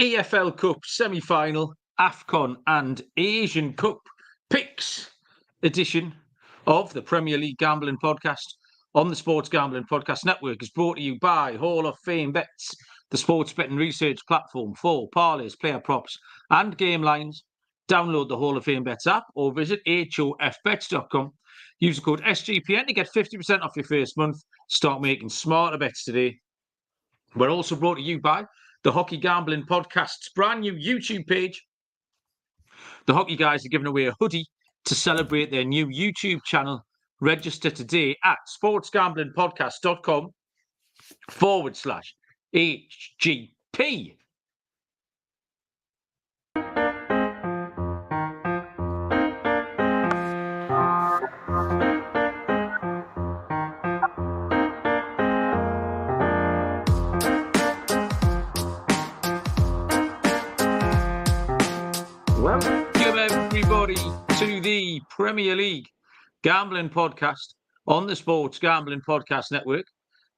EFL Cup semi-final, Afcon and Asian Cup picks edition of the Premier League Gambling Podcast on the Sports Gambling Podcast Network is brought to you by Hall of Fame Bets, the sports betting research platform for parlays, player props and game lines. Download the Hall of Fame Bets app or visit hofbets.com. Use the code SGPN to get 50% off your first month. Start making smarter bets today. We're also brought to you by the Hockey Gambling Podcast's brand new YouTube page. The Hockey guys are giving away a hoodie to celebrate their new YouTube channel. Register today at sportsgamblingpodcast.com/HGP. Welcome everybody to the Premier League Gambling Podcast on the Sports Gambling Podcast Network.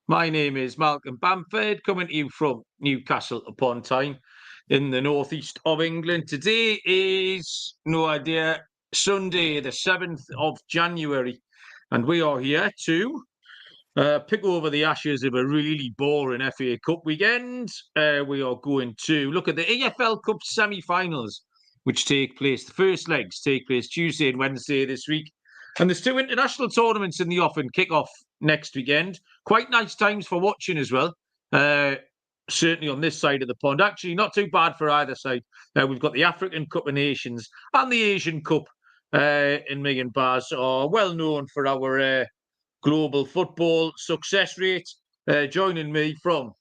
My name is Malcolm Bamford, coming to you from Newcastle upon Tyne in the northeast of England. Today is, Sunday the 7th of January, and we are here to pick over the ashes of a really boring FA Cup weekend. We are going to look at the EFL Cup semi-finals, which take place, the first legs take place Tuesday and Wednesday this week. And there's two international tournaments in the off and kick-off next weekend. Quite nice times for watching as well. Certainly on this side of the pond. Actually, not too bad for either side. We've got the African Cup of Nations and the Asian Cup. And me and Baz are well known for our global football success rate. Joining me from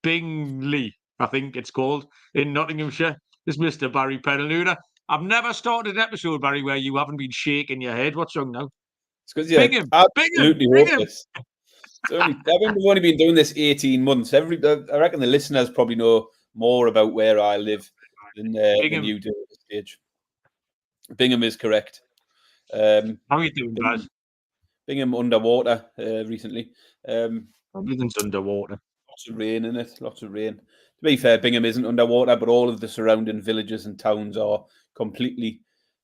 Bingley, I think it's called, in Nottinghamshire, is Mr. Barry Penaluna. I've never started an episode, Barry, where you haven't been shaking your head. What's wrong now? It's because absolutely hopeless. I've only been doing this 18 months. I reckon the listeners probably know more about where I live than you do at this stage. Bingham is correct. How are you doing, guys? Bingham underwater recently. Everything's underwater. Lots of rain in it. Lots of rain. To be fair, Bingham isn't underwater, but all of the surrounding villages and towns are completely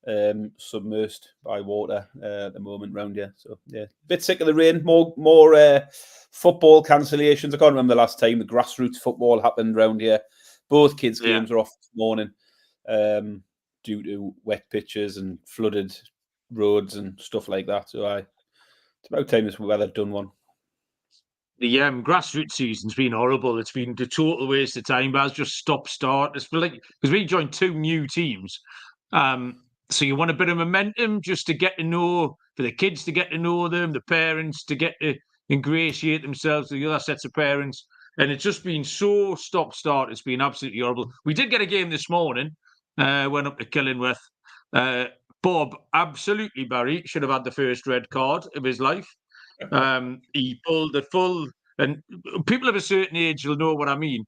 submersed by water at the moment round here. So yeah, a bit sick of the rain. More football cancellations. I can't remember the last time the grassroots football happened round here. Both kids' games are off this morning due to wet pitches and flooded roads and stuff like that. So it's about time this weather done one. The grassroots season's been horrible. It's been a total waste of time. But just stop-start. It's like because we joined two new teams, so you want a bit of momentum just to get to know, for the kids to get to know them, the parents to get to ingratiate themselves with the other sets of parents, and it's just been so stop-start. It's been absolutely horrible. We did get a game this morning. Went up to Killingworth. Bob, absolutely, Barry, should have had the first red card of his life. He pulled the full, and people of a certain age will know what I mean.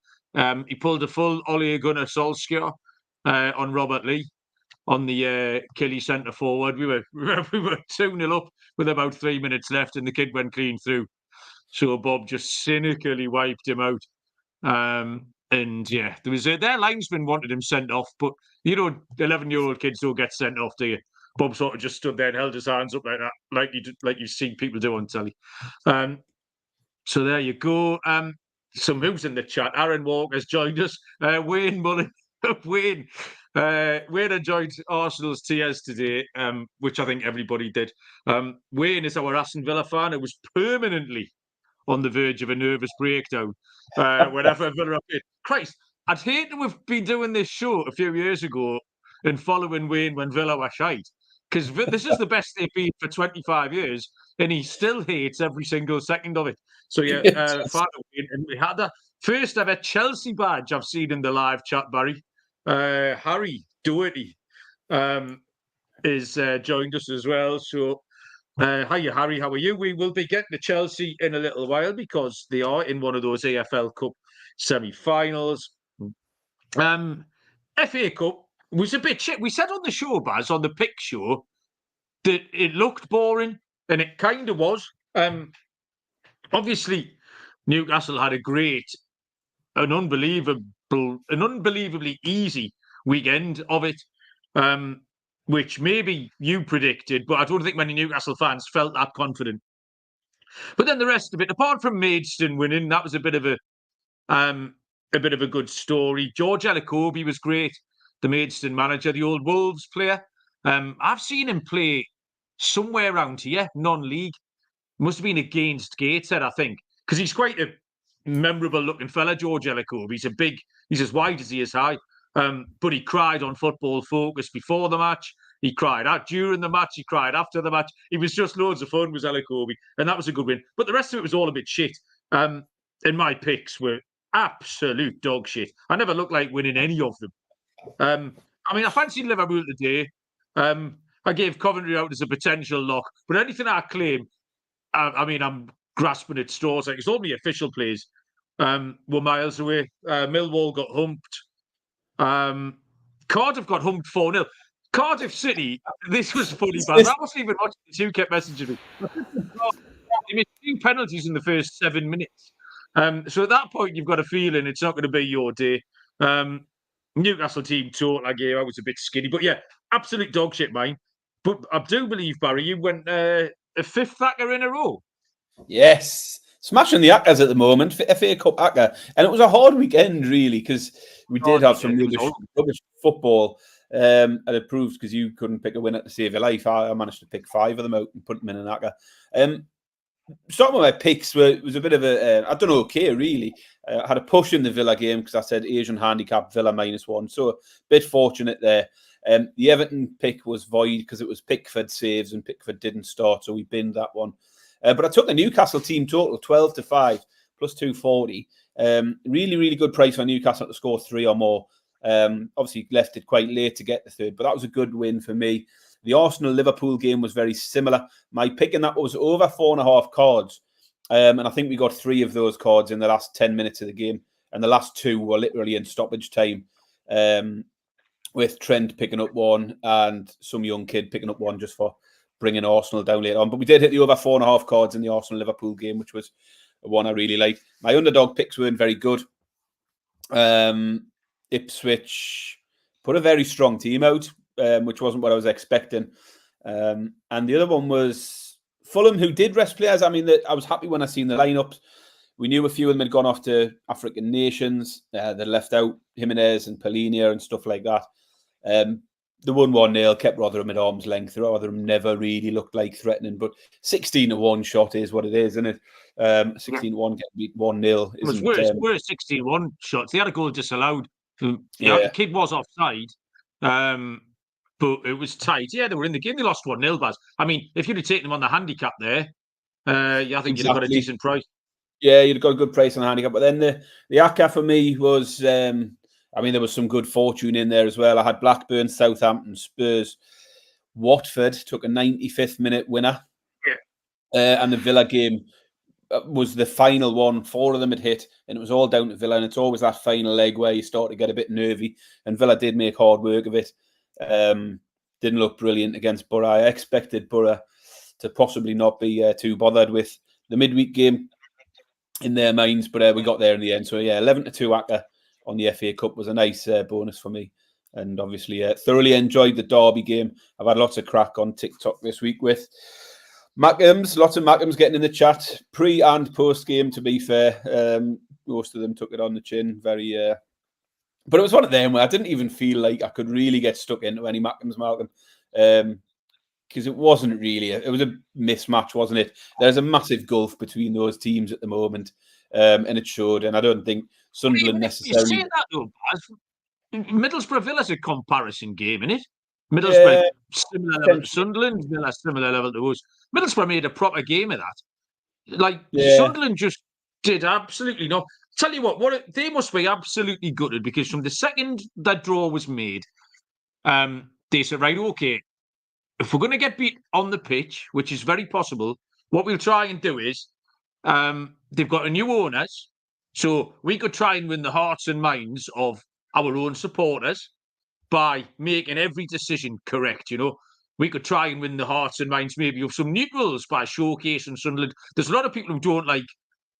He pulled a full Ole Gunnar Solskjaer on Robert Lee on the Killy centre forward. We were 2-0 up with about 3 minutes left, and the kid went clean through. So Bob just cynically wiped him out. And yeah, there was their linesman wanted him sent off, but 11-year-old kids don't get sent off, do you? Bob sort of just stood there and held his hands up like that, like you see people do on telly. So there you go. Some who's in the chat. Aaron Walker's joined us. Wayne Mullen. Wayne enjoyed Arsenal's tears today, which I think everybody did. Wayne is our Aston Villa fan who was permanently on the verge of a nervous breakdown whenever Villa played. Christ, I'd hate to have been doing this show a few years ago and following Wayne when Villa were shite. Because this is the best they've been for 25 years, and he still hates every single second of it. So, yeah, and we had the first ever Chelsea badge I've seen in the live chat, Barry. Harry Doherty is joined us as well. So, hiya, Harry, how are you? We will be getting to Chelsea in a little while because they are in one of those AFL Cup semi-finals. FA Cup was a bit shit. We said on the show, Baz, on the pick show, that it looked boring, and it kind of was. Obviously, Newcastle had an unbelievable an unbelievably easy weekend of it, which maybe you predicted, but I don't think many Newcastle fans felt that confident. But then the rest of it, apart from Maidstone winning, that was a bit of a good story. George Elokobi was great, the Maidstone manager, the old Wolves player. I've seen him play somewhere around here, non-league. Must have been against Gateshead, I think, because he's quite a memorable-looking fella, George Elokobi. He's as wide as he is high. But he cried on Football Focus before the match. He cried out during the match. He cried after the match. He was just loads of fun, was Elokobi, and that was a good win. But the rest of it was all a bit shit. And my picks were absolute dog shit. I never looked like winning any of them. I fancied Liverpool today. I gave Coventry out as a potential lock, but anything I claim, I'm grasping at straws. Like, it's all my official plays were miles away. Millwall got humped. Cardiff got humped 4-0. Cardiff City, this was funny, but I wasn't even watching this. You kept messaging me. They missed 2 penalties in the first 7 minutes. So at that point, you've got a feeling it's not going to be your day. Newcastle team total I gave, I was a bit skinny. But yeah, absolute dog shit, mine. But I do believe, Barry, you went a 5th ACCA in a row. Yes. Smashing the ACCAs at the moment, FA Cup ACCA. And it was a hard weekend, really, because we did have some rubbish football. And it proves, because you couldn't pick a winner to save your life, I managed to pick 5 of them out and put them in an ACCA. Starting with my picks, was a bit of a, okay, really. I had a push in the Villa game because I said Asian handicap, Villa -1. So a bit fortunate there. The Everton pick was void because it was Pickford saves and Pickford didn't start, so we binned that one. But I took the Newcastle team total, 12-5, plus 240. Really, really good price for Newcastle to score 3 or more. Obviously, left it quite late to get the 3rd, but that was a good win for me. The Arsenal-Liverpool game was very similar. My pick in that was over 4.5 cards. And I think we got 3 of those cards in the last 10 minutes of the game. And the last 2 were literally in stoppage time, with Trent picking up 1 and some young kid picking up 1 just for bringing Arsenal down later on. But we did hit the over 4.5 cards in the Arsenal-Liverpool game, which was one I really liked. My underdog picks weren't very good. Ipswich put a very strong team out, which wasn't what I was expecting. And the other one was Fulham, who did rest players. I was happy when I seen the lineups. We knew a few of them had gone off to African nations. They left out Jimenez and Polinia and stuff like that. The 1-1-0 kept Rotherham at arm's length. Rotherham never really looked like threatening, but 16-1 shot is what it is, isn't it? 16-1 get beat 1-0. It was worse 16-1 shots. They had a goal disallowed. The kid was offside, but it was tight. Yeah, they were in the game. They lost 1-0, Baz. If you'd have taken them on the handicap there, I think you'd have got a decent price. Yeah, you'd have got a good price on the handicap. But then the ACCA for me was... there was some good fortune in there as well. I had Blackburn, Southampton, Spurs. Watford took a 95th minute winner. Yeah. And the Villa game was the final one. 4 of them had hit, and it was all down to Villa. And it's always that final leg where you start to get a bit nervy. And Villa did make hard work of it. Didn't look brilliant against Borough. I expected Borough to possibly not be too bothered with the midweek game in their minds, but we got there in the end. So, 11-2 ACCA on the FA Cup was a nice bonus for me. And obviously thoroughly enjoyed the Derby game. I've had lots of crack on TikTok this week with Mackems, lots of Mackems getting in the chat, pre and post game, to be fair. Most of them took it on the chin. But it was one of them where I didn't even feel like I could really get stuck into any Mackems, Malcolm. Because it wasn't really, it was a mismatch, wasn't it? There's a massive gulf between those teams at the moment. And it showed. And I don't think Sunderland necessarily... You say that though, Baz. Middlesbrough Villa's a comparison game, isn't it? Middlesbrough similar level to Sunderland, Villa similar level to us. Middlesbrough made a proper game of that. Sunderland just did absolutely not. Tell you what they must be absolutely gutted, because from the second that draw was made, they said, right, okay, if we're going to get beat on the pitch, which is very possible, what we'll try and do is, they've got a new owners, so we could try and win the hearts and minds of our own supporters by making every decision correct. We could try and win the hearts and minds maybe of some neutrals by showcasing Sunderland. There's a lot of people who don't like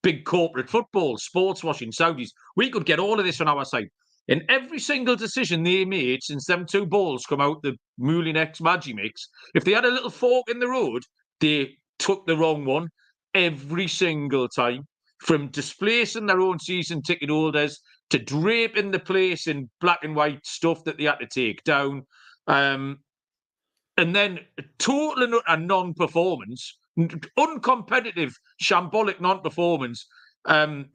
big corporate football, sports washing, Saudis. We could get all of this on our side. And every single decision they made since them two balls come out the Moulinex Maggi mix, if they had a little fork in the road, they took the wrong one every single time. From displacing their own season ticket holders to draping the place in black and white stuff that they had to take down. And then total and non-performance, uncompetitive, shambolic non-performance,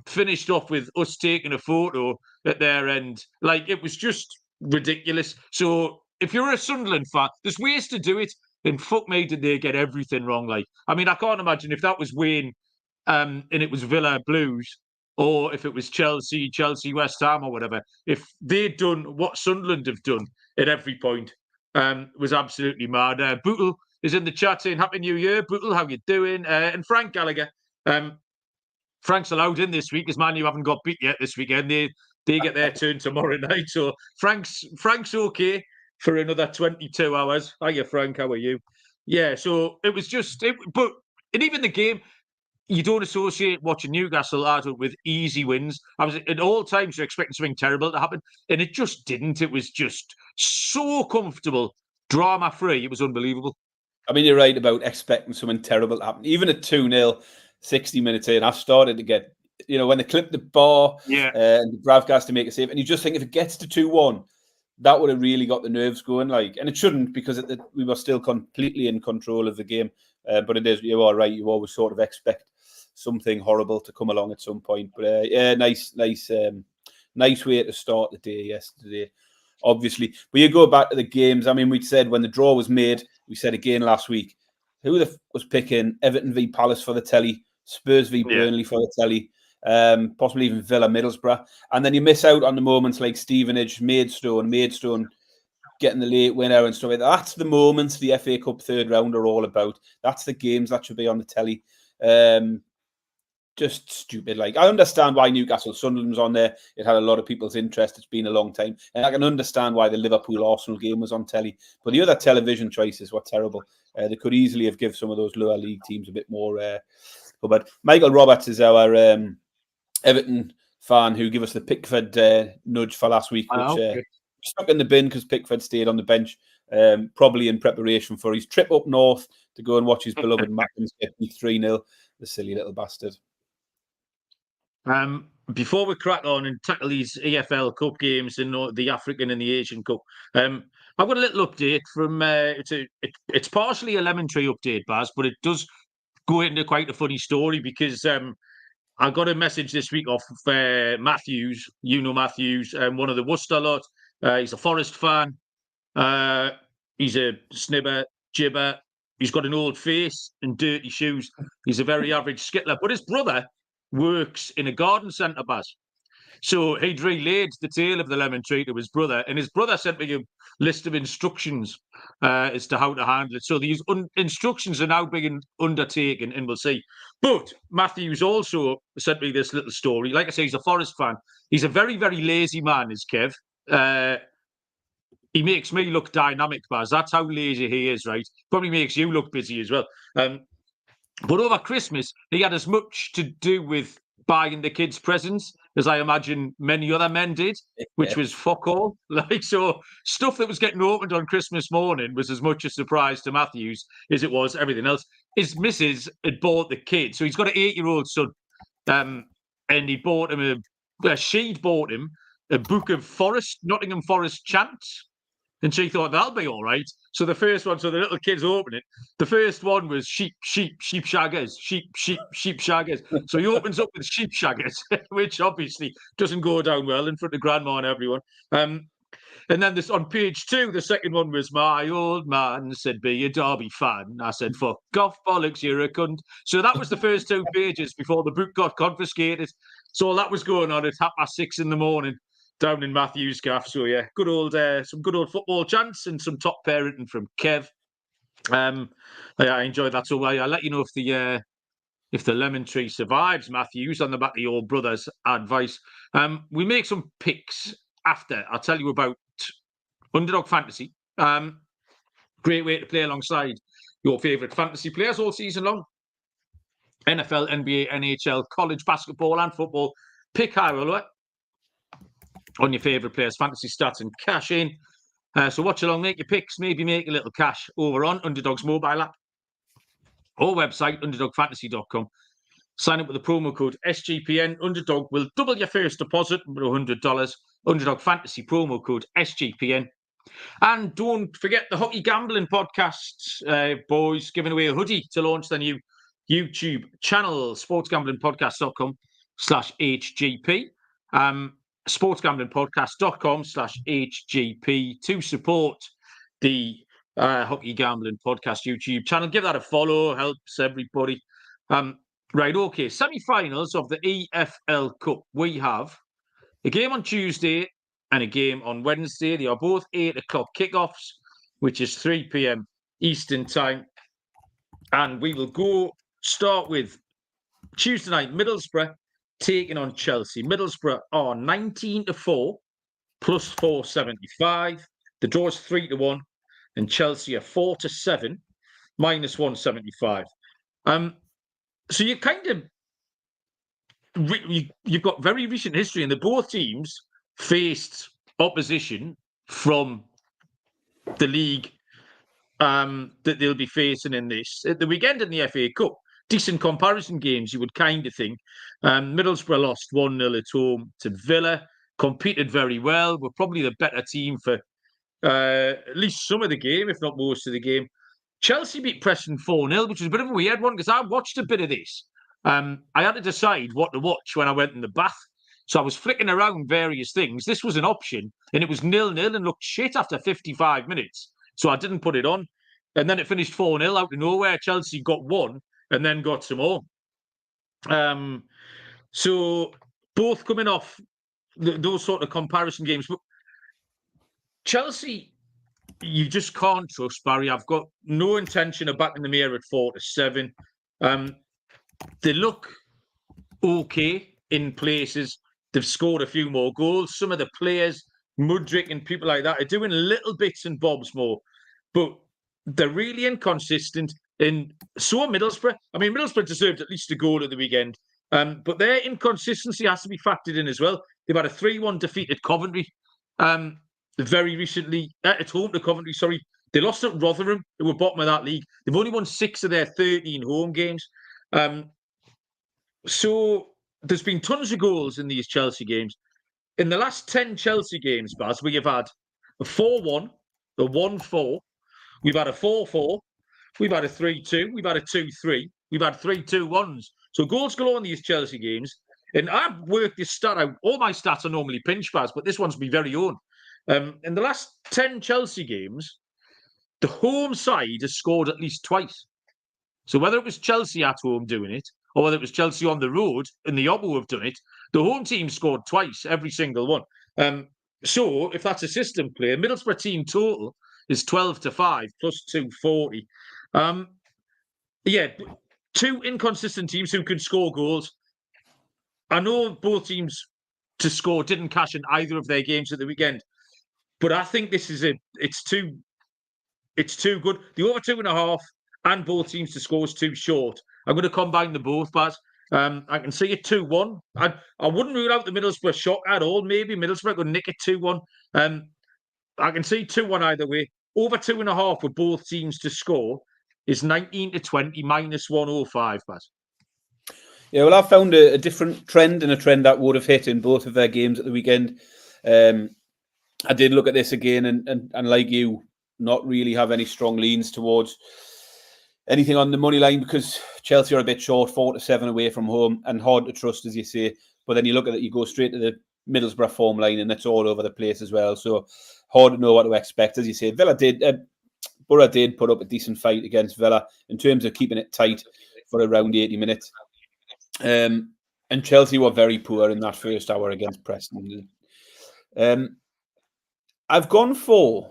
finished off with us taking a photo at their end. Like, it was just ridiculous. So if you're a Sunderland fan, there's ways to do it, and fuck me, did they get everything wrong. Like, I mean, I can't imagine if that was Wayne and it was Villa Blues, or if it was Chelsea, West Ham, or whatever, if they'd done what Sunderland have done at every point, was absolutely mad. Bootle is in the chat saying, Happy New Year. Bootle, how you doing? And Frank Gallagher. Frank's allowed in this week, as Man U haven't got beat yet this weekend. They get their turn tomorrow night. So Frank's okay for another 22 hours. Hiya, Frank, how are you? Yeah, so it was just... and even the game, you don't associate watching Newcastle with easy wins. I was at all times you're expecting something terrible to happen, and it just didn't. It was just so comfortable, drama-free. It was unbelievable. I mean, you're right about expecting something terrible to happen. Even at 2-0, 60 minutes in, I've started to get, when they clip the bar and the Bravgas to make a save, and you just think if it gets to 2-1, that would have really got the nerves going. And it shouldn't, because we were still completely in control of the game. But it is, you are right, you always sort of expect something horrible to come along at some point. But nice way to start the day yesterday, obviously. But you go back to the games. I mean, we said when the draw was made, we said again last week, who was picking Everton v Palace for the telly, Spurs v Burnley for the telly, possibly even Villa Middlesbrough. And then you miss out on the moments like Stevenage, Maidstone getting the late winner and stuff like that. That's the moments the FA Cup third round are all about. That's the games that should be on the telly. Just stupid. I understand why Newcastle Sunderland's on there. It had a lot of people's interest. It's been a long time. And I can understand why the Liverpool Arsenal game was on telly. But the other television choices were terrible. They could easily have given some of those lower league teams a bit more. But Michael Roberts is our Everton fan who gave us the Pickford nudge for last week, which stuck in the bin because Pickford stayed on the bench, probably in preparation for his trip up north to go and watch his beloved Mackins get 3-0. The silly little bastard. Before we crack on and tackle these EFL Cup games and the African and the Asian Cup, I've got a little update from it's partially a lemon tree update, Baz, but it does go into quite a funny story because I got a message this week off Matthews, Matthews, one of the Worcester lot. He's a Forest fan. He's a snibber, gibber. He's got an old face and dirty shoes. He's a very average skittler, but his brother works in a garden centre, Baz. So he'd relayed the tale of the lemon tree to his brother, and his brother sent me a list of instructions as to how to handle it. So these instructions are now being undertaken, and we'll see. But Matthews also sent me this little story. Like I say, he's a Forest fan. He's a very, very lazy man, is Kev. He makes me look dynamic, Baz. That's how lazy he is, right? Probably makes you look busy as well. But over Christmas, he had as much to do with buying the kids presents as I imagine many other men did, which was fuck all. So stuff that was getting opened on Christmas morning was as much a surprise to Matthews as it was everything else. His missus had bought the kid, so he's got an 8-year-old son, and he bought him she'd bought him a book of Nottingham Forest chants. And she thought, that'll be all right. So the first one, so the little kids open it. The first one was sheep shaggers, sheep shaggers. So he opens up with sheep shaggers, which obviously doesn't go down well in front of grandma and everyone. And then this on page 2, the second one was, my old man said, be a Derby fan. I said, fuck off, bollocks, you're a cunt. So that was the first 2 pages before the book got confiscated. So all that was going on at 6:30 in the morning. Down in Matthew's gaff. So yeah, some good old football chants and some top parenting from Kev. I enjoyed that. So I'll let you know if the lemon tree survives, Matthews, on the back of your brother's advice. We make some picks after. I'll tell you about Underdog Fantasy. Great way to play alongside your favourite fantasy players all season long. NFL, NBA, NHL, college basketball and football. Pick high or lower on your favourite players' fantasy stats and cash in. So watch along, make your picks, maybe make a little cash over on Underdog's mobile app or website, underdogfantasy.com. Sign up with the promo code SGPN. Underdog will double your first deposit by $100. Underdog Fantasy promo code SGPN. And don't forget the Hockey Gambling Podcast, boys, giving away a hoodie to launch their new YouTube channel, sportsgamblingpodcast.com/HGP. sportsgamblingpodcast.com/HGP to support the Hockey Gambling Podcast YouTube channel. Give that a follow, helps everybody. Right, okay, semi-finals of the EFL Cup. We have a game on Tuesday and a game on Wednesday. They are both 8 o'clock kickoffs, which is 3 p.m. Eastern time. And we will start with Tuesday night, Middlesbrough taking on Chelsea. Middlesbrough are 19-4, plus 475. The draw is 3-1, and Chelsea are 4-7, minus 175. So you kind of you've got very recent history, and the both teams faced opposition from the league that they'll be facing in this. At the weekend in the FA Cup, decent comparison games, you would kind of think. Middlesbrough lost 1-0 at home to Villa, competed very well, were probably the better team for at least some of the game, if not most of the game. Chelsea beat Preston 4-0, which was a bit of a weird one because I watched a bit of this. I had to decide what to watch when I went in the bath. So I was flicking around various things. This was an option, and it was 0-0 and looked shit after 55 minutes. So I didn't put it on. And then it finished 4-0 out of nowhere. Chelsea got one and then got some more. So both coming off those sort of comparison games. But Chelsea, you just can't trust, Barry. I've got no intention of backing them here at 4-7. They look okay in places. They've scored a few more goals. Some of the players, Mudryk and people like that, are doing little bits and bobs more. But they're really inconsistent. And so Middlesbrough. I mean, Middlesbrough deserved at least a goal at the weekend. But their inconsistency has to be factored in as well. They've had a 3-1 defeat at Coventry. Very recently, at home to Coventry, sorry. They lost at Rotherham, who were bottom of that league. They've only won 6 of their 13 home games. So there's been tons of goals in these Chelsea games. In the last 10 Chelsea games, Baz, we have had a 4-1, a 1-4, we've had a 4-4, we've had a 3-2, we've had a 2-3, we've had 3-2-1s. So goals galore in these Chelsea games. And I've worked this stat out. All my stats are normally pinch, Baz, but this one's my very own. In the last 10 Chelsea games, the home side has scored at least twice. So whether it was Chelsea at home doing it, or whether it was Chelsea on the road and the Oppo have done it, the home team scored twice, every single one. So if that's a system play, Middlesbrough team total is 12-5 plus 240. Yeah, two inconsistent teams who can score goals. I know both teams to score didn't cash in either of their games at the weekend, but I think this is it's too good. The over 2.5 and both teams to score is too short. I'm going to combine the both, Baz. I can see it 2-1. I wouldn't rule out the Middlesbrough shot at all. Maybe Middlesbrough could nick it 2-1. I can see 2-1 either way. Over 2.5 with both teams to score is 19-20 minus 105, Baz. Yeah, well, I found a different trend and a trend that would have hit in both of their games at the weekend. I did look at this again and like you, not really have any strong leans towards anything on the money line because Chelsea are a bit short, 4-7 away from home and hard to trust, as you say. But then you look at it, you go straight to the Middlesbrough form line and it's all over the place as well. So hard to know what to expect. As you say, Borough did put up a decent fight against Villa in terms of keeping it tight for around 80 minutes. And Chelsea were very poor in that first hour against Preston. I've gone for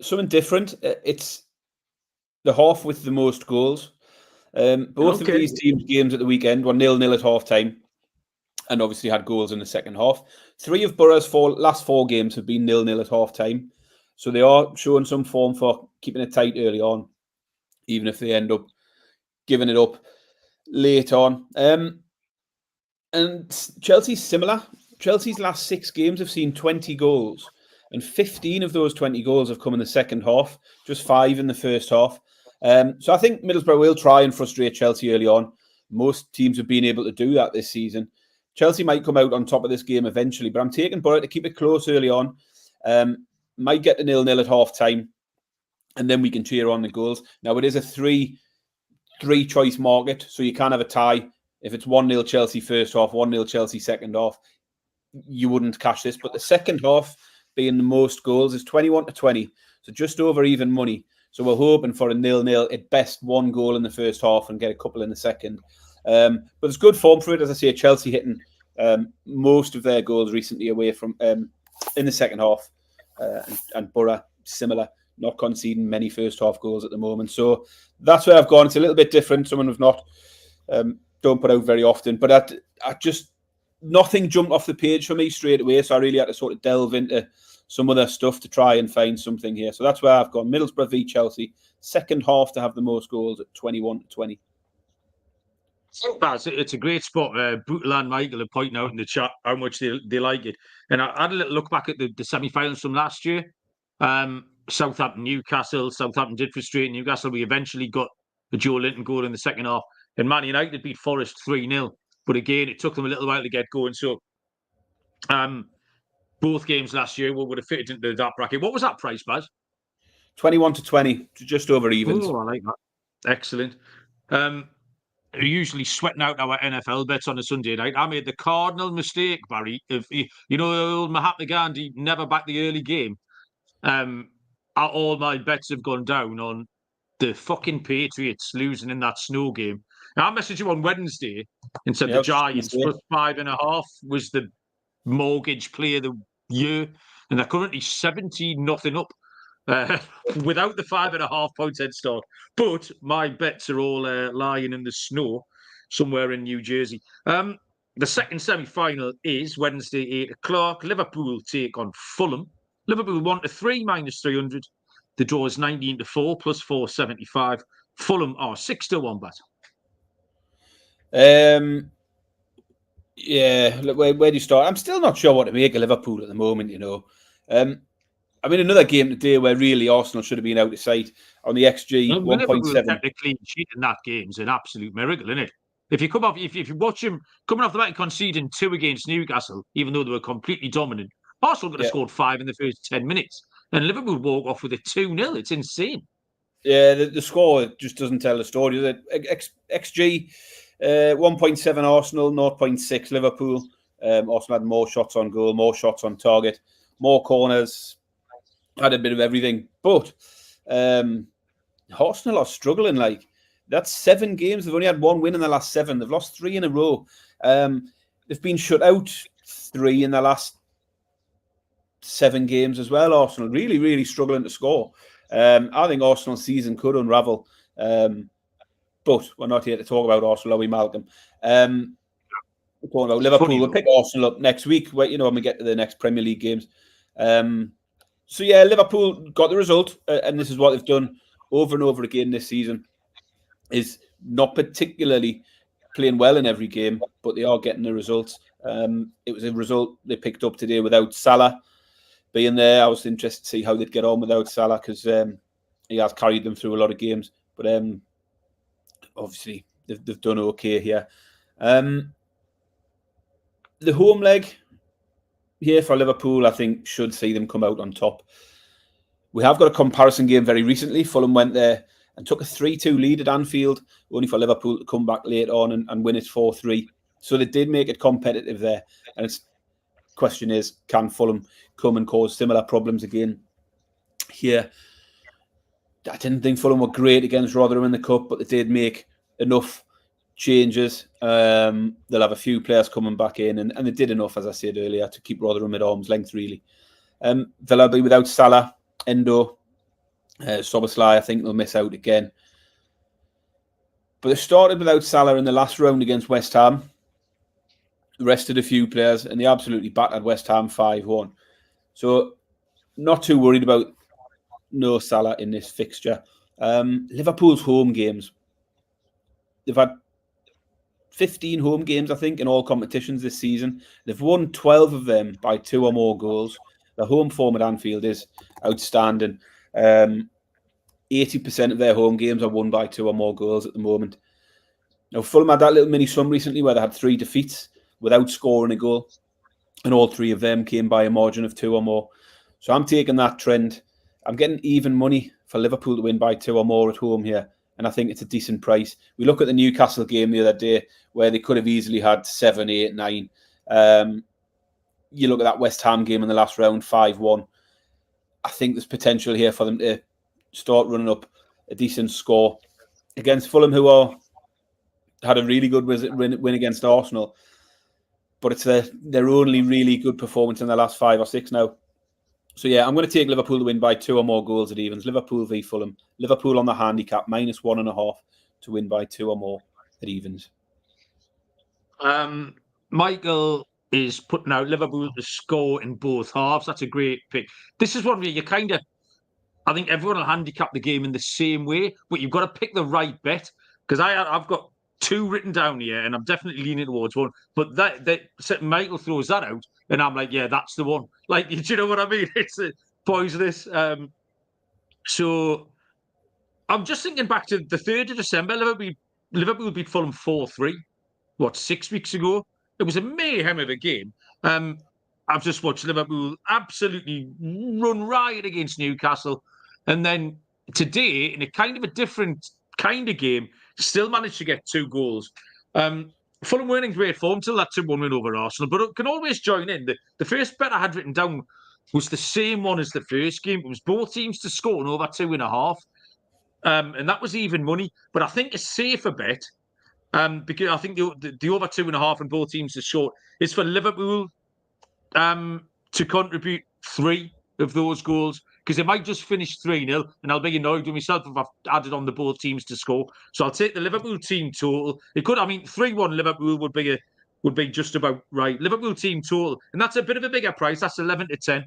something different. It's the half with the most goals. Both of these teams' games at the weekend were 0-0 at half-time and obviously had goals in the second half. 3 of Borough's last 4 games have been 0-0 at half-time. So they are showing some form for keeping it tight early on, even if they end up giving it up late on. And Chelsea's similar. Chelsea's last 6 games have seen 20 goals, and 15 of those 20 goals have come in the second half, just 5 in the first half. So I think Middlesbrough will try and frustrate Chelsea early on. Most teams have been able to do that this season. Chelsea might come out on top of this game eventually, but I'm taking Borough to keep it close early on. Might get to 0-0 at half-time, and then we can cheer on the goals. Now, it is a three-choice market, so you can have a tie. If it's 1-0 Chelsea first half, 1-0 Chelsea second half, you wouldn't cash this. But the second half being the most goals is 21-20, so just over even money. So we're hoping for a 0-0, at best 1 goal in the first half and get a couple in the second. But it's good form for it. As I say, Chelsea hitting most of their goals recently away from in the second half, and Borough similar, not conceding many first half goals at the moment. So that's where I've gone. It's a little bit different. Someone who've not don't put out very often, but I just nothing jumped off the page for me straight away. So I really had to sort of delve into some other stuff to try and find something here. So that's where I've gone. Middlesbrough v Chelsea, second half to have the most goals at 21-20. It's a great spot. Bootle and Michael are pointing out in the chat how much they like it. And I had a little look back at the semi-finals from last year. Southampton, Newcastle. Southampton did frustrate Newcastle. We eventually got the Joe Linton goal in the second half. And Man United beat Forest 3-0. But again, it took them a little while to get going. So both games last year would have fitted into that bracket. What was that price, Baz? 21-20, just over evens. Oh, I like that. Excellent. We're usually sweating out our NFL bets on a Sunday night. I made the cardinal mistake, Barry. If old Mahatma Gandhi never backed the early game. All my bets have gone down on the fucking Patriots losing in that snow game. Now, I messaged you on Wednesday and said the Giants plus 5.5 was the mortgage play of the year, and they're currently 17-0 up without the 5.5 points head start. But my bets are all lying in the snow somewhere in New Jersey. The second semi-final is Wednesday, 8 o'clock. Liverpool take on Fulham. Liverpool 1-3 minus 300. The draw is 19-4 plus 475. Fulham are 6-1 bet. Yeah, look, where do you start? I'm still not sure what to make of Liverpool at the moment, I mean, another game today where really Arsenal should have been out of sight on the XG 1.7. Technically, cheating that game is an absolute miracle, isn't it? If you come off, if you watch him coming off the back conceding 2 against Newcastle, even though they were completely dominant, Arsenal could have scored 5 in the first 10 minutes, and Liverpool walk off with a 2-0. It's insane. Yeah, the score just doesn't tell the story. XG 1.7 Arsenal, 0.6 Liverpool. Arsenal had more shots on goal, more shots on target, more corners, had a bit of everything. But Arsenal are struggling. Like, that's 7 games. They've only had 1 win in the last 7. They've lost 3 in a row. They've been shut out 3 in the last 7 games as well. Arsenal really, really struggling to score. I think Arsenal's season could unravel. But we're not here to talk about Arsenal, are we, Malcolm? We're talking about Liverpool. We'll pick Arsenal up next week, when we get to the next Premier League games. So, yeah, Liverpool got the result, and this is what they've done over and over again this season, is not particularly playing well in every game, but they are getting the results. It was a result they picked up today without Salah being there. I was interested to see how they'd get on without Salah, because he has carried them through a lot of games. But obviously, they've done okay here. The home leg here for Liverpool, I think, should see them come out on top. We have got a comparison game very recently. Fulham went there and took a 3-2 lead at Anfield, only for Liverpool to come back late on and win it 4-3. So they did make it competitive there. And the question is, can Fulham come and cause similar problems again here? I didn't think Fulham were great against Rotherham in the Cup, but they did make enough changes. They'll have a few players coming back in, and they did enough, as I said earlier, to keep Rotherham at arm's length, really. They'll be without Salah, Endo, Szoboszlai. I think they'll miss out again. But they started without Salah in the last round against West Ham. Rested a few players, and they absolutely battered West Ham 5-1. So, not too worried about no Salah in this fixture. Liverpool's home games. they've had 15 home games, I think, in all competitions this season. They've won 12 of them by 2 or more goals. The home form at Anfield is outstanding. 80% of their home games are won by 2 or more goals at the moment. Now, Fulham had that little mini sum recently where they had 3 defeats without scoring a goal, and all 3 of them came by a margin of 2 or more. So I'm taking that trend. I'm getting even money for Liverpool to win by 2 or more at home here, and I think it's a decent price. We look at the Newcastle game the other day where they could have easily had 7, 8, 9. You look at that West Ham game in the last round, 5-1. I think there's potential here for them to start running up a decent score against Fulham, who had a really good win against Arsenal. But it's their only really good performance in the last 5 or 6 now. So yeah, I'm going to take Liverpool to win by 2 or more goals at evens. Liverpool v Fulham. Liverpool on the handicap, -1.5 to win by 2 or more at evens. Michael is putting out Liverpool to score in both halves. That's a great pick. This is one where you kind of, I think everyone will handicap the game in the same way, but you've got to pick the right bet. Because I've got 2 written down here, and I'm definitely leaning towards one. But Michael throws that out, and I'm like, yeah, that's the one. Like, do you know what I mean? It's poisonous. So I'm just thinking back to the 3rd of December. Liverpool beat Fulham 4-3. 6 weeks ago? It was a mayhem of a game. I've just watched Liverpool absolutely run riot against Newcastle. And then today, in a kind of a different kind of game, still managed to get 2 goals. Fulham weren't in great form till that 2-1 win over Arsenal, but it can always join in. The first bet I had written down was the same one as the first game. It was both teams to score in over 2.5. And that was even money. But I think a safer bet, because I think the over 2.5 and both teams are short, is for Liverpool to contribute 3 of those goals, because they might just finish 3-0, and I'll be annoyed with myself if I've added on the both teams to score. So I'll take the Liverpool team total. It could, 3-1 Liverpool would be just about right. Liverpool team total, and that's a bit of a bigger price. That's 11-10.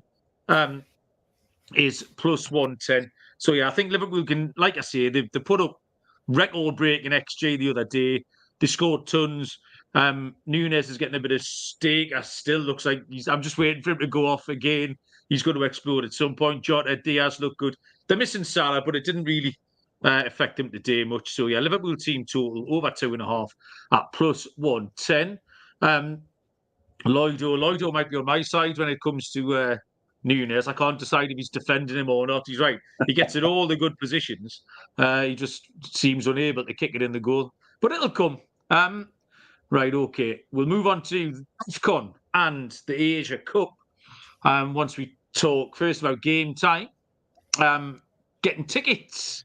Is +110. So yeah, I think Liverpool can, like I say, they put up record-breaking XG the other day. They scored tons. Nunes is getting a bit of steak. Still looks like I'm just waiting for him to go off again. He's going to explode at some point. Jota, Diaz look good. They're missing Salah, but it didn't really affect him today much. So yeah, Liverpool team total over 2.5 at +110. Lloydo might be on my side when it comes to Nunes. I can't decide if he's defending him or not. He's right. He gets in all the good positions. He just seems unable to kick it in the goal. But it'll come. Right, okay. We'll move on to Afcon and the Asia Cup. Once we talk first about game time. Getting tickets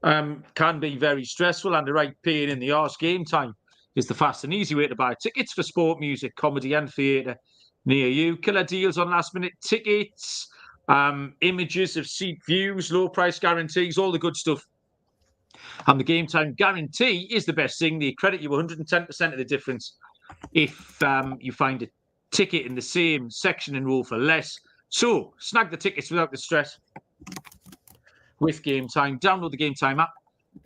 can be very stressful, and the right pain in the arse. Game time is the fast and easy way to buy tickets for sport, music, comedy and theatre near you. Killer deals on last-minute tickets, images of seat views, low price guarantees, all the good stuff. And the game time guarantee is the best thing. They credit you 110% of the difference if you find a ticket in the same section and row for less. So snag the tickets without the stress with Game Time. Download the Game Time app,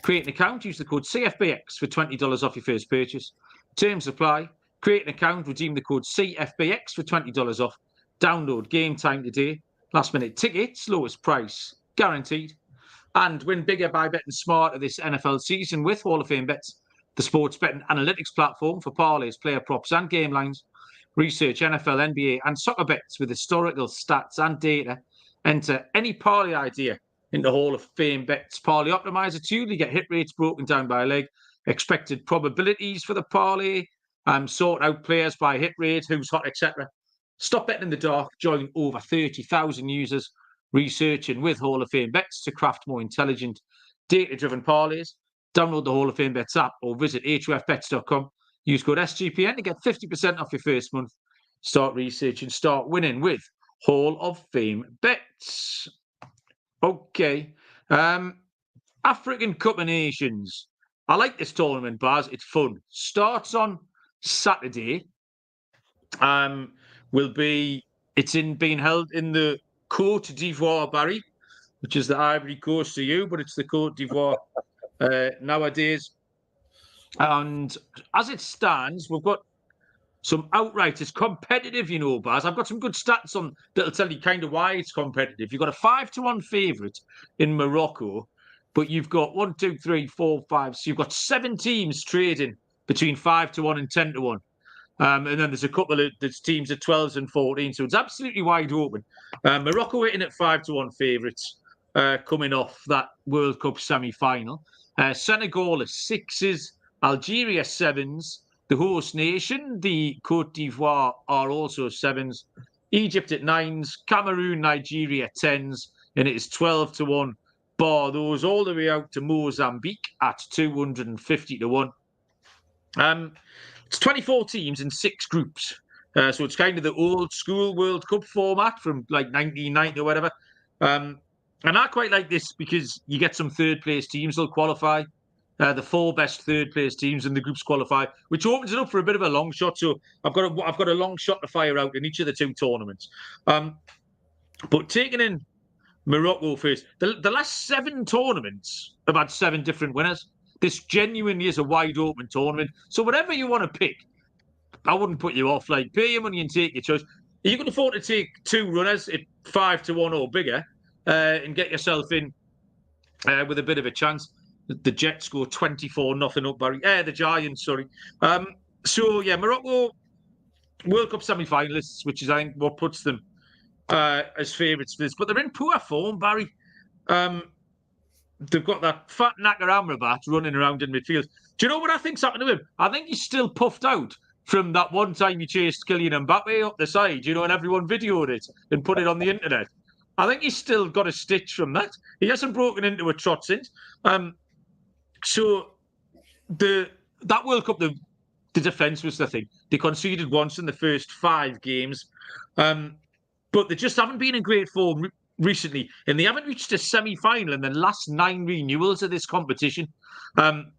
create an account, use the code CFBX for $20 off your first purchase. Terms apply. Create an account, redeem the code CFBX for $20 off. Download Game Time today. Last minute tickets, lowest price guaranteed. And win bigger by betting smarter this NFL season with Hall of Fame Bets, the sports betting analytics platform for parlays, player props and game lines. Research NFL, NBA and soccer bets with historical stats and data. Enter any parlay idea into Hall of Fame Bets Parlay Optimizer to get hit rates broken down by leg, expected probabilities for the parlay, sort out players by hit rate, who's hot, etc. Stop betting in the dark. Join over 30,000 users researching with Hall of Fame Bets to craft more intelligent, data-driven parlays. Download the Hall of Fame Bets app or visit hofbets.com. Use code SGPN to get 50% off your first month. Start researching, start winning with Hall of Fame Bets. Okay. African Cup of Nations. I like this tournament, Baz. It's fun. Starts on Saturday. It's being held in the Côte d'Ivoire, Barry, which is the Ivory Coast to you, but it's the Côte d'Ivoire nowadays. And as it stands, we've got some outright. It's competitive, you know, Baz. I've got some good stats on that'll tell you kind of why it's competitive. You've got a 5-1 favourite in Morocco, but you've got 1, 2, 3, 4, 5. So you've got 7 teams trading between 5-1 and 10-1. And then there's a couple of teams at 12s and 14. So it's absolutely wide open. Morocco hitting at 5-1 favourites coming off that World Cup semi-final. Senegal at 6s, Algeria 7s. The host nation, the Côte d'Ivoire, are also 7s. Egypt at 9s, Cameroon, Nigeria 10s, and it is 12-1. Bar those all the way out to Mozambique at 250-1. It's 24 teams in 6 groups. So it's kind of the old school World Cup format from like 1990 or whatever. And I quite like this because you get some third place teams that'll qualify. The 4 best third place teams in the groups qualify, which opens it up for a bit of a long shot. So I've got a long shot to fire out in each of the 2 tournaments. But taking in Morocco first, the last 7 tournaments have had 7 different winners. This genuinely is a wide open tournament. So whatever you want to pick, I wouldn't put you off. Like, pay your money and take your choice. You can afford to take 2 runners at 5-1 or bigger and get yourself in with a bit of a chance. The Jets go 24-0 up, Barry. The Giants, sorry. So, yeah, Morocco, World Cup semi-finalists, which is, I think, what puts them as favourites for this. But they're in poor form, Barry. They've got that fat knacker Amrabat running around in midfield. Do you know what I think's happened to him? I think he's still puffed out from that one time he chased Kylian Mbappe up the side, you know, and everyone videoed it and put it on the internet. I think he's still got a stitch from that. He hasn't broken into a trot since. So that World Cup, the defence was the thing. They conceded once in the first 5 games. But they just haven't been in great form recently, and they haven't reached a semi-final in the last 9 renewals of this competition. I'm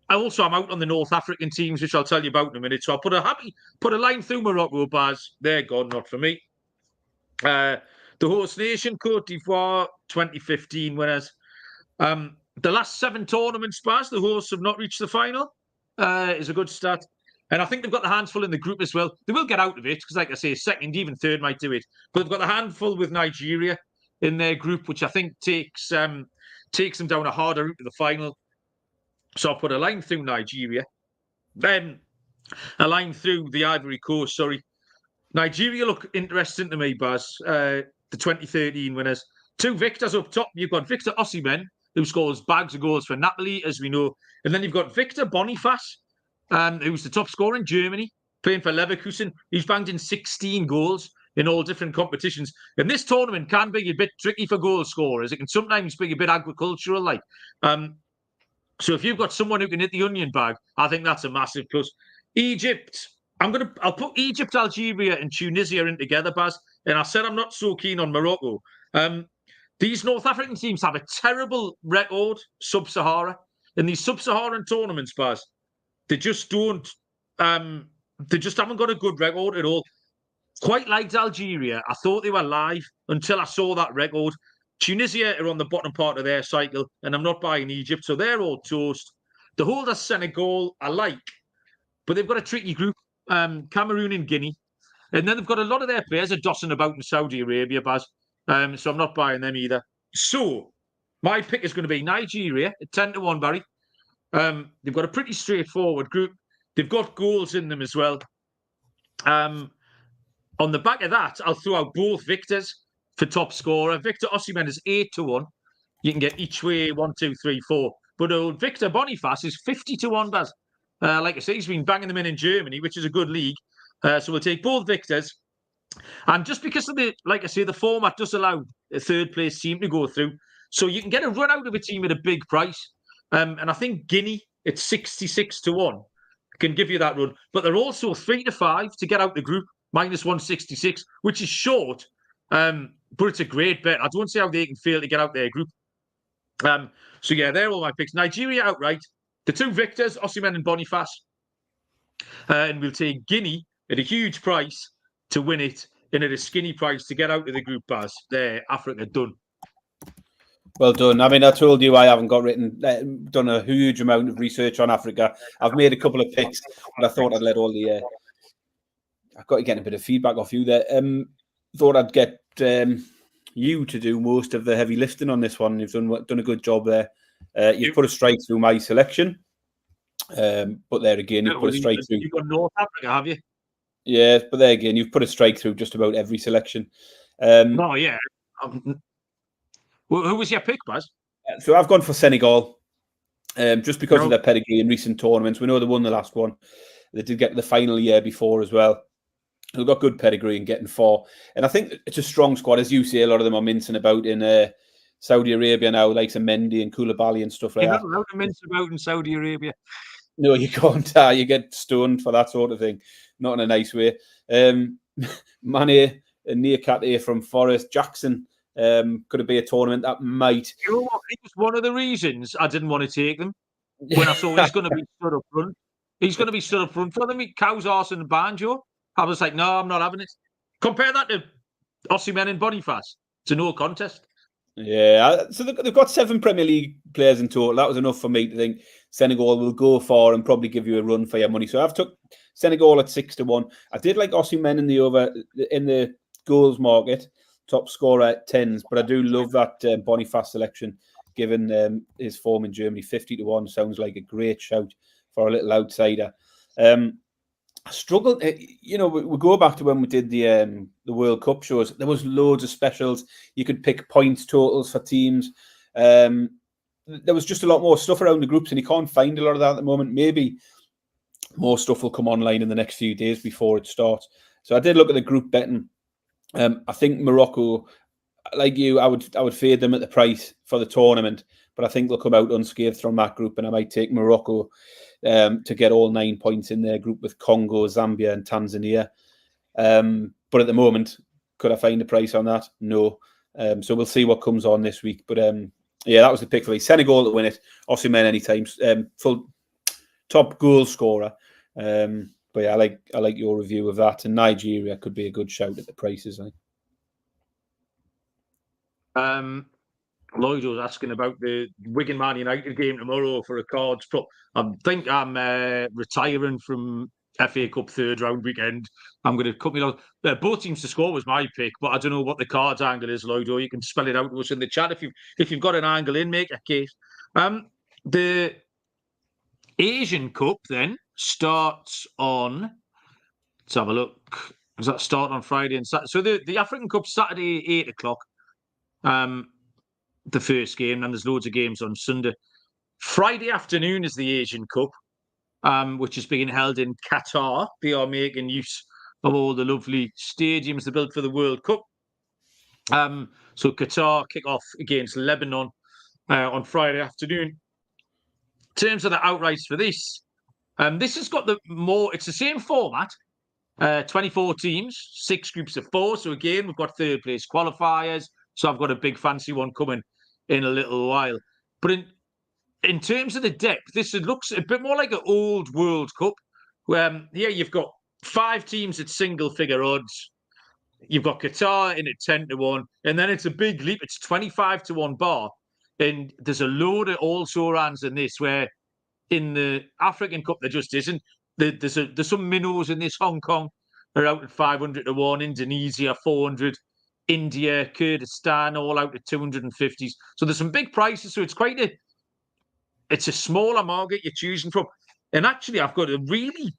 out on the North African teams, which I'll tell you about in a minute. So I'll put a line through Morocco, Baz. They're gone, not for me. The host nation, Côte d'Ivoire, 2015 winners. The last 7 tournaments, Baz, the hosts have not reached the final. Is a good start. And I think they've got the handful in the group as well. They will get out of it because, like I say, second, even third might do it. But they've got the handful with Nigeria in their group, which I think takes them down a harder route to the final. So I'll put a line through Nigeria. Then a line through the Ivory Coast, sorry. Nigeria look interesting to me, Baz. The 2013 winners. 2 victors up top. You've got Victor Osimhen, who scores bags of goals for Napoli, as we know. And then you've got Victor Boniface, who's the top scorer in Germany, playing for Leverkusen. He's banged in 16 goals in all different competitions. And this tournament can be a bit tricky for goal scorers. It can sometimes be a bit agricultural, like. So if you've got someone who can hit the onion bag, I think that's a massive plus. Egypt, I'll put Egypt, Algeria, and Tunisia in together, Baz. And I said I'm not so keen on Morocco. These North African teams have a terrible record, sub-Sahara. In these sub-Saharan tournaments, Baz, they just don't. They just haven't got a good record at all. Quite liked Algeria. I thought they were live until I saw that record. Tunisia are on the bottom part of their cycle, and I'm not buying Egypt, so they're all toast. The holder Senegal, I like, but they've got a tricky group. Cameroon and Guinea. And then they've got a lot of their players are dossing about in Saudi Arabia, Baz. So I'm not buying them either. So my pick is going to be Nigeria at 10-1, Barry. They've got a pretty straightforward group. They've got goals in them as well. On the back of that, I'll throw out both victors for top scorer. Victor Osimhen is 8-1. You can get each way 1, 2, 3, 4. But old Victor Boniface is 50-1, Baz. Like I say, he's been banging them in Germany, which is a good league. So we'll take both victors. And just because of the format does allow a third place team to go through. So you can get a run out of a team at a big price. And I think Guinea at 66-1 can give you that run. But they're also 3-5 to get out the group, -166, which is short. But it's a great bet. I don't see how they can fail to get out their group. So yeah, they're all my picks. Nigeria outright. The 2 victors, Osimhen and Boniface. And we'll take Guinea at a huge price to win it, and at a skinny price to get out of the group, Baz. There, Africa done. Well done. I mean, I told you I haven't done a huge amount of research on Africa. I've made a couple of picks, but I thought I'd let all the. I've got to get a bit of feedback off you there. Thought I'd get you to do most of the heavy lifting on this one. You've done a good job there. You've put a strike through my selection, but there again, you've put a strike through. You've got North Africa, have you? Yeah, but there again, you've put a strike through just about every selection. No, yeah. Who was your pick, Baz? So I've gone for Senegal, just because of their pedigree in recent tournaments. We know they won the last one. They did get to the final year before as well. They've got good pedigree in getting far. And I think it's a strong squad. As you say, a lot of them are mincing about in Saudi Arabia now, like Mendy and Koulibaly and stuff like that. You're not allowed to mince about in Saudi Arabia. No, you can't. You get stoned for that sort of thing. Not in a nice way. Mane and Niakate from Forest. Jackson. Could it be a tournament that might? You know what? It was one of the reasons I didn't want to take them. When I saw he's going to be stood up front. He's going to be stood up front for them. Cow's arse and Banjo. I was like, no, I'm not having it. Compare that to Osimhen and Boniface. It's a no contest. Yeah, so they've got 7 Premier League players in total. That was enough for me to think Senegal will go far and probably give you a run for your money. So I've took Senegal at 6-1. I did like Osimhen in the goals market, top scorer at 10s, but I do love that Boniface selection, given his form in Germany. 50-1 sounds like a great shout for a little outsider. I struggled. We go back to when we did the World Cup shows. There was loads of specials. You could pick points totals for teams. There was just a lot more stuff around the groups, and you can't find a lot of that at the moment. Maybe more stuff will come online in the next few days before it starts. So I did look at the group betting. I think Morocco, like you, I would fade them at the price for the tournament, but I think they'll come out unscathed from that group, and I might take Morocco to get all 9 points in their group with Congo, Zambia, and Tanzania. But at the moment, could I find a price on that? No. So we'll see what comes on this week. But yeah, that was the pick for me. Senegal to win it. Osimhen anytime. Full top goal scorer. But yeah, I like your review of that. And Nigeria could be a good shout at the prices, I think. Lloyd was asking about the Wigan Man United game tomorrow for a cards, but I think I'm retiring from FA Cup third round weekend. I'm going to cut me off. Both teams to score was my pick, but I don't know what the cards angle is, Lloyd. Or you can spell it out to us in the chat if you've got an angle in, make a case. The Asian Cup then starts on. Let's have a look. Does that start on Friday and Saturday? So the African Cup Saturday 8:00. The first game, and there's loads of games on Sunday. Friday afternoon is the Asian Cup, which is being held in Qatar. They are making use of all the lovely stadiums they built for the World Cup. So Qatar kick off against Lebanon on Friday afternoon. In terms of the outrights for this has got it's the same format. 24 teams, 6 groups of 4. So again, we've got third place qualifiers. So I've got a big fancy one coming in a little while. But in terms of the depth, looks a bit more like an old World Cup. Where here you've got 5 teams at single figure odds. You've got Qatar in at 10-1, and then it's a big leap. It's 25-1 bar. And there's a load of also runs in this where in the African Cup there just isn't. There's some minnows in this. Hong Kong are out at 500-1, Indonesia 400. India, Kurdistan, all out at 250s. So there's some big prices. So it's a smaller market you're choosing from. And actually, I've got a really,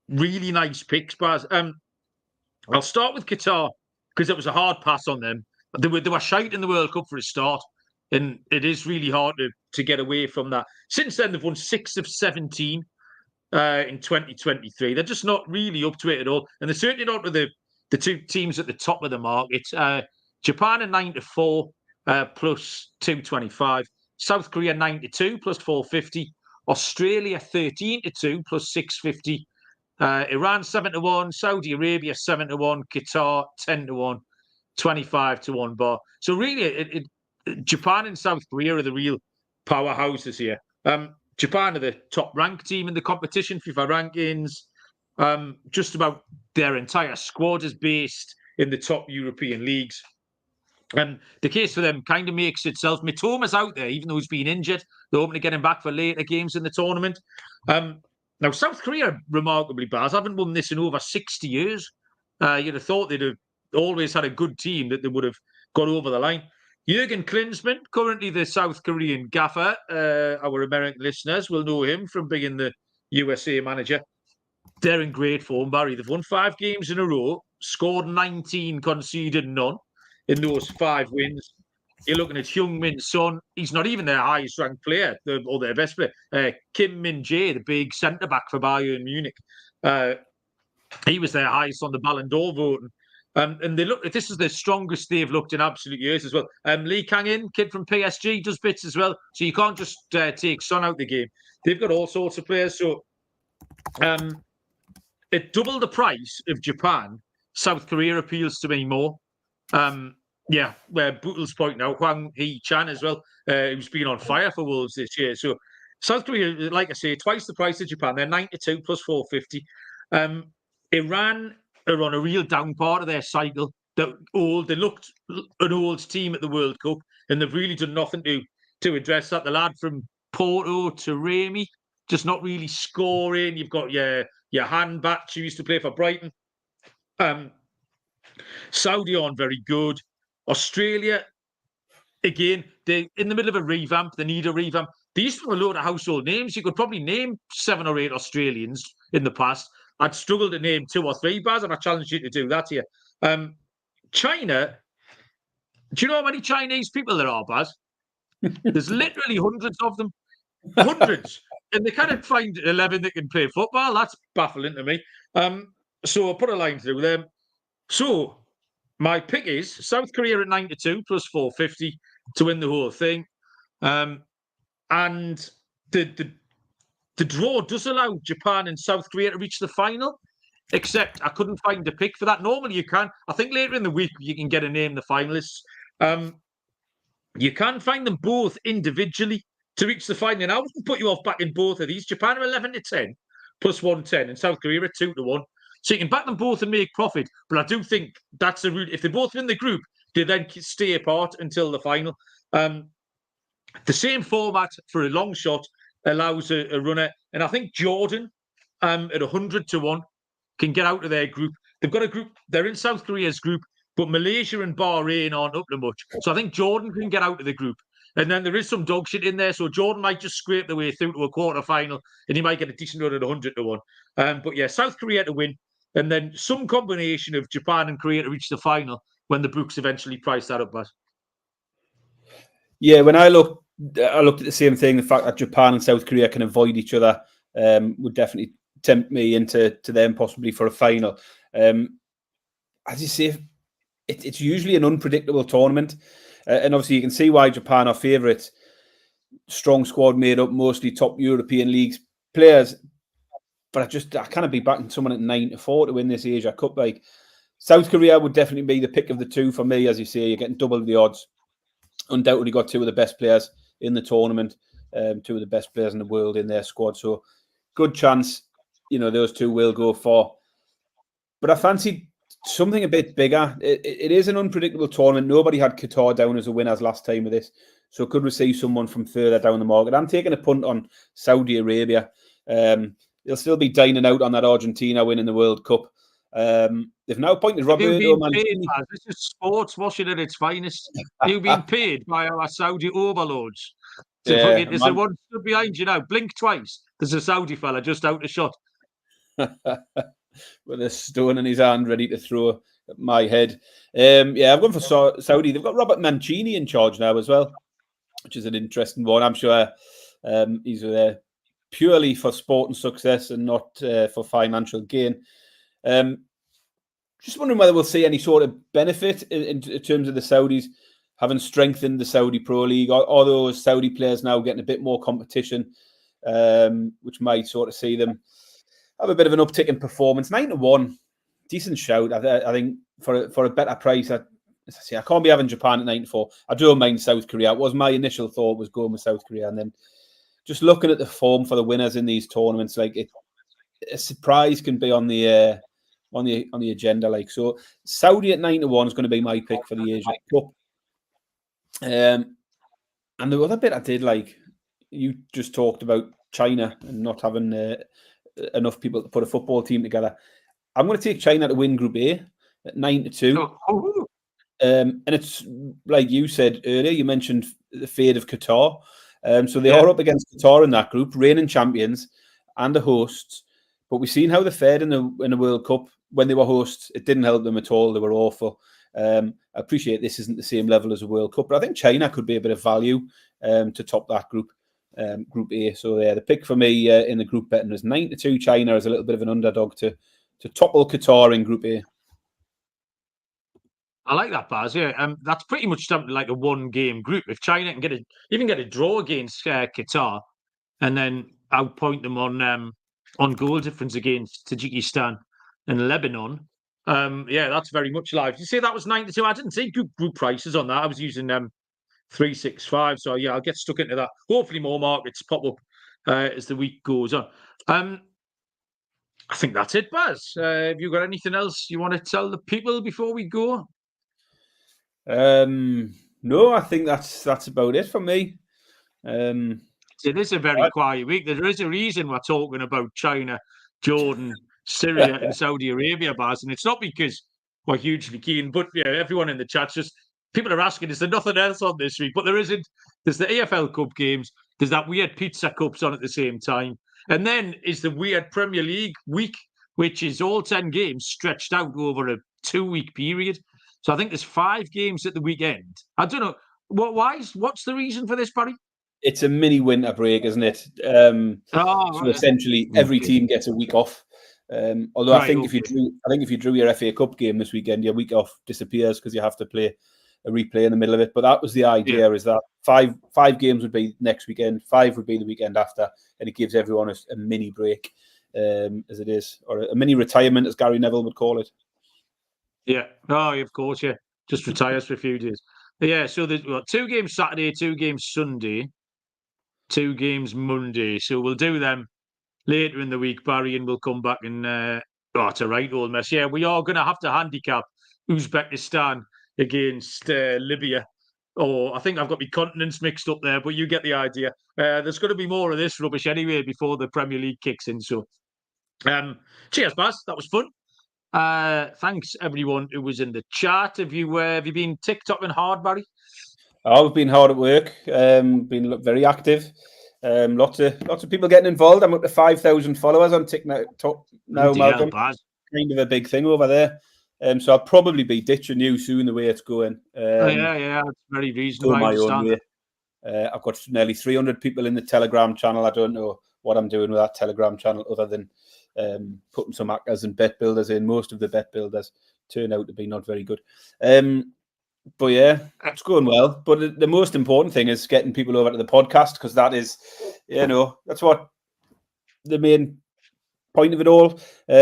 really nice picks, Baz. I'll start with Qatar because it was a hard pass on them. They were shite in the World Cup for a start, and it is really hard to get away from that. Since then, they've won 6 of 17 in 2023. They're just not really up to it at all, and they're certainly not with the 2 teams at the top of the market. Japan are 9-4 plus 225. South Korea 9-2 plus 450. Australia 13-2 plus 650. Iran 7-1. Saudi Arabia 7-1. Qatar 10-1. 25-1 bar. So really, Japan and South Korea are the real powerhouses here. Japan are the top ranked team in the competition, FIFA rankings. Just about their entire squad is based in the top European leagues. The case for them kind of makes itself. Mitoma's out there, even though he's been injured. They're hoping to get him back for later games in the tournament. Now, South Korea, remarkably, Baz, haven't won this in over 60 years. You'd have thought they'd have always had a good team that they would have got over the line. Jurgen Klinsmann, currently the South Korean gaffer. Our American listeners will know him from being the USA manager. They're in great form, Barry. They've won 5 games in a row, scored 19, conceded none in those 5 wins. You're looking at Heung-min Son. He's not even their highest ranked player or their best player. Kim Min-jae, the big centre-back for Bayern Munich. He was their highest on the Ballon d'Or voting. And they look, this is the strongest they've looked in absolute years as well. Lee Kang-in, kid from PSG, does bits as well. So you can't just take Son out the game. They've got all sorts of players. So at double the price of Japan, South Korea appeals to me more. Where Bootle's pointing out, Hwang Hee-chan as well, who's been on fire for Wolves this year. So South Korea, like I say, twice the price of Japan. They're 92 plus 450. Iran are on a real down part of their cycle. They're old. They looked an old team at the World Cup, and they've really done nothing to address that. The lad from Porto, Taremi, just not really scoring. You've got your Han Batch, who used to play for Brighton. Saudi aren't very good. Australia, again, they're in the middle of a revamp. They need a revamp. They used to have a load of household names. You could probably name 7 or 8 Australians in the past. I'd struggle to name 2 or 3, Baz, and I challenge you to do that here. China, do you know how many Chinese people there are, Baz? There's literally hundreds of them. Hundreds. And they can't find 11 that can play football. That's baffling to me. So I'll put a line through them. So my pick is South Korea at 92 plus 450 to win the whole thing. And the draw does allow Japan and South Korea to reach the final, except I couldn't find a pick for that. Normally you can. I think later in the week you can get a name the finalists. You can find them both individually to reach the final. And I wouldn't put you off backing both of these. Japan are 11 to 10 plus 110 and South Korea are 2 to 1. So you can back them both and make profit. But I do think that's a route. If they both win the group, they then stay apart until the final. The same format for a long shot allows a runner. And I think Jordan at 100 to 1 can get out of their group. They've got a group. They're in South Korea's group, but Malaysia and Bahrain aren't up to much. So I think Jordan can get out of the group. And then there is some dog shit in there. So Jordan might just scrape their way through to a quarter final and he might get a decent run at 100 to 1. But yeah, South Korea to win. And then some combination of Japan and Korea to reach the final when the books eventually price that up, Baz. Yeah, when I looked at the same thing. The fact that Japan and South Korea can avoid each other would definitely tempt me into them possibly for a final. As you say, it's usually an unpredictable tournament. And obviously you can see why Japan are favourites. Strong squad made up mostly top European leagues players. But I can't be backing someone at 9 to 4 to win this Asia Cup. Like South Korea would definitely be the pick of the two for me, as you say. You're getting double the odds. Undoubtedly got 2 of the best players in the tournament, 2 of the best players in the world in their squad. So good chance, those 2 will go for. But I fancy something a bit bigger. It is an unpredictable tournament. Nobody had Qatar down as a winners last time with this. So could we see someone from further down the market? I'm taking a punt on Saudi Arabia. They'll still be dining out on that Argentina winning the World Cup. They've now appointed Roberto Mancini. This is sports washing at its finest. You've been paid by our Saudi overlords. There's the one stood behind you now. Blink twice. There's a Saudi fella just out of shot. With a stone in his hand ready to throw at my head. I've gone for Saudi. They've got Robert Mancini in charge now as well, which is an interesting one. I'm sure he's there purely for sport and success and not for financial gain. Just wondering whether we'll see any sort of benefit in terms of the Saudis having strengthened the Saudi Pro League. Are those Saudi players now getting a bit more competition, which might sort of see them have a bit of an uptick in performance. 9 to 1, decent shout. I think for a better price. I can't be having Japan at 9 to 4. I don't mind South Korea. It was my initial thought was going with South Korea, and then just looking at the form for the winners in these tournaments, like a surprise can be on the agenda. Like so, Saudi at 9 to 1 is going to be my pick for the Asia Cup. And the other bit I did like, you just talked about China and not having enough people to put a football team together. I'm going to take China to win Group A at 9-2. And it's like you said earlier, you mentioned the fate of Qatar. So they are up against Qatar in that group, reigning champions and the hosts. But we've seen how they fared in the World Cup when they were hosts. It didn't help them at all. They were awful. I appreciate this isn't the same level as a World Cup, but I think China could be a bit of value to top that group, Group A. So the pick for me in the group betting is 9-2 China as a little bit of an underdog to topple Qatar in Group A. I like that, Baz. Yeah, that's pretty much something like a one-game group. If China can even get a draw against Qatar, and then outpoint them on goal difference against Tajikistan and Lebanon, that's very much live. Did you say that was 9-2? I didn't see group prices on that. I was using 365. So yeah, I'll get stuck into that. Hopefully, more markets pop up as the week goes on. I think that's it, Baz. Have you got anything else you want to tell the people before we go? No, I think that's about it for me. It is a very quiet week. There is a reason we're talking about China, Jordan, Syria, and Saudi Arabia, Baz, and it's not because we're hugely keen, but everyone in the chat's just people are asking, is there nothing else on this week? But there isn't. There's the EFL Cup games. There's that weird pizza cups on at the same time, and then is the weird Premier League week, which is all 10 games stretched out over a 2-week period. So I think there's 5 games at the weekend. I don't know what's the reason for this, Barry? It's a mini winter break, isn't it? So essentially, every team gets a week off. Although I think if you drew your FA Cup game this weekend, your week off disappears because you have to play a replay in the middle of it. But that was the idea: is that five games would be next weekend, 5 would be the weekend after, and it gives everyone a mini break, as it is, or a mini retirement, as Gary Neville would call it. Yeah. Oh, of course. Yeah. Just retires for a few days. Yeah. So there's 2 games Saturday, 2 games Sunday, 2 games Monday. So we'll do them later in the week, Barry, and we'll come back and it's a right old mess. Yeah, we are going to have to handicap Uzbekistan against Libya. Oh, I think I've got my continents mixed up there, but you get the idea. There's going to be more of this rubbish anyway before the Premier League kicks in. So, cheers, Baz. That was fun. Thanks everyone who was in the chat. Have you been TikToking hard, Barry? I've been hard at work. Been very active. Lots of people getting involved. I'm up to 5,000 followers on TikTok now, Malcolm. Kind of a big thing over there. So I'll probably be ditching you soon the way it's going. Yeah, it's very reasonable. I understand. I've got nearly 300 people in the Telegram channel. I don't know what I'm doing with that Telegram channel other than putting some actors and bet builders in. Most of the bet builders turn out to be not very good. But yeah, it's going well. But the most important thing is getting people over to the podcast, because that is, that's what the main point of it all.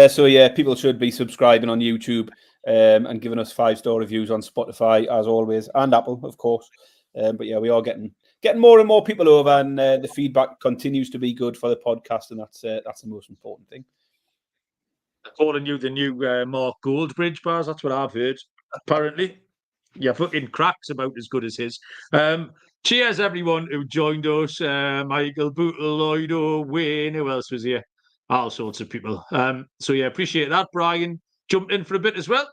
So yeah, people should be subscribing on YouTube and giving us 5-star reviews on Spotify as always, and Apple, of course. But yeah, we are getting more and more people over, and the feedback continues to be good for the podcast, and that's the most important thing. Calling you the new Mark Goldbridge, Bars. That's what I've heard. Apparently, yeah, fucking cracks about as good as his. Cheers, everyone who joined us. Michael, Bootle, Lloydo, Wayne. Who else was here? All sorts of people. So yeah, appreciate that. Brian jumped in for a bit as well.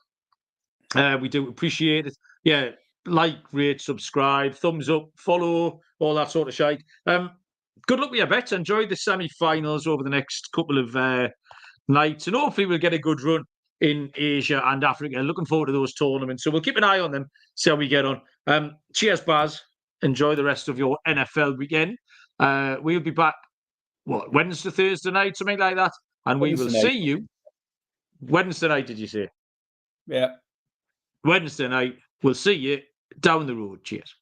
We do appreciate it. Yeah, like, rate, subscribe, thumbs up, follow, all that sort of shite. Good luck with your bets. Enjoy the semi-finals over the next couple of nights, and hopefully we'll get a good run in Asia and Africa. Looking forward to those tournaments. So we'll keep an eye on them, see how we get on. Cheers, Baz. Enjoy the rest of your NFL weekend. We'll be back, Wednesday, Thursday night, something like that. And we will see you Wednesday night, did you say? Yeah. Wednesday night. We'll see you down the road. Cheers.